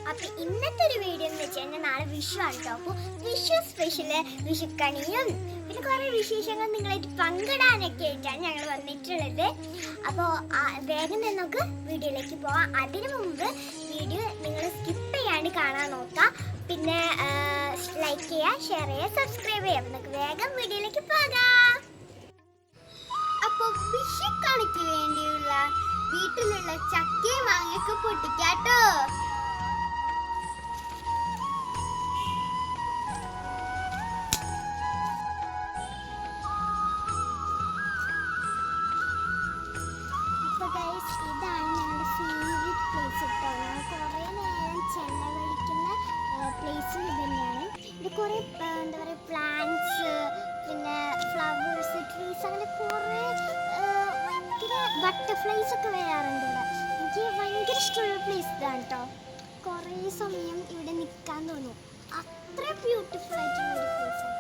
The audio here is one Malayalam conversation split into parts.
അപ്പോൾ ഇന്നത്തെ ഒരു വീഡിയോ എന്ന് വെച്ച് കഴിഞ്ഞാൽ നാളെ വിഷു ആണ് കേട്ടോ. അപ്പോൾ വിഷു സ്പെഷ്യല് വിഷുക്കണിയും പിന്നെ കുറേ വിശേഷങ്ങൾ നിങ്ങളായിട്ട് പങ്കിടാനൊക്കെ ആയിട്ടാണ് ഞങ്ങൾ വന്നിട്ടുള്ളത്. അപ്പോൾ വേഗം തന്നെ നമുക്ക് വീഡിയോയിലേക്ക് പോവാം. അതിനു മുമ്പ് വീഡിയോ നിങ്ങൾ സ്കിപ്പ് ചെയ്യാണ്ട് കാണാൻ നോക്കാം. പിന്നെ ലൈക്ക് ചെയ്യുക, ഷെയർ ചെയ്യുക, സബ്സ്ക്രൈബ് ചെയ്യുക. നമുക്ക് വേഗം വീഡിയോയിലേക്ക് പോകാം. അപ്പോൾ വിഷുക്കണിക്ക് വേണ്ടിയുള്ള വീട്ടിലുള്ള ചക്കയും മാങ്ങയൊക്കെ പൊട്ടിക്കാട്ടോ. ഇതാണ് ഞങ്ങളുടെ ഫേവറേറ്റ് പ്ലേസ് കേട്ടോ. ഞങ്ങൾ കുറേ നേരം ചെലവഴിക്കുന്ന പ്ലേസും ഇത് തന്നെയാണ്. ഇത് കുറേ എന്താ പറയുക പ്ലാന്റ്സ്, പിന്നെ ഫ്ലവേഴ്സ്, ട്രീസ്, അങ്ങനെ കുറേ ഭയങ്കര ബട്ടർഫ്ലൈസ് ഒക്കെ വരാറുണ്ട് ഇവിടെ. എനിക്ക് ഭയങ്കര ഇഷ്ടമുള്ള പ്ലേസ് ഇതാണ് കേട്ടോ. കുറേ സമയം ഇവിടെ നിൽക്കാൻ തോന്നും. അത്ര ബ്യൂട്ടിഫുൾ ആയിട്ടുള്ള ഒരു പ്ലേസ് ആണ്.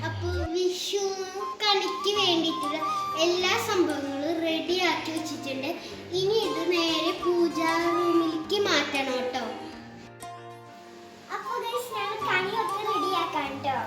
അപ്പോൾ വിഷു കണിക്ക് വേണ്ടിയിട്ടുള്ള എല്ലാ സംഭവങ്ങളും റെഡി ആക്കി വെച്ചിട്ടുണ്ട്. ഇനി ഇത് നേരെ പൂജാ റൂമിലേക്ക് മാറ്റണം കേട്ടോ. അപ്പോൾ ഞങ്ങൾ കണിയൊക്കെ റെഡിയാക്കാം കേട്ടോ.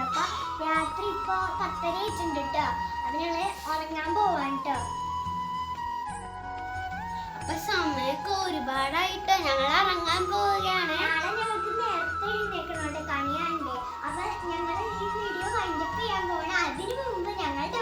അപ്പൊ രാത്രി ഇപ്പൊ 10:30 ആയിട്ടുണ്ട് കേട്ടോ. അപ്പൊ ഞങ്ങള് ഉറങ്ങാൻ പോവാൻ കേട്ടോ. അപ്പൊ സമയമൊക്കെ ഒരുപാടായിട്ടോ. ഞങ്ങൾ ഇറങ്ങാൻ പോവുകയാണ്. നാളെ ഞങ്ങൾക്ക് നേരത്തെ എഴുന്നേക്കണോട്ടെ, കണിയാണ്ടേ. അപ്പൊ ഞങ്ങൾ ഈ വീഡിയോ വൈൻഡപ്പ് ചെയ്യാൻ പോകണം. അതിനു മുമ്പ് ഞങ്ങളുടെ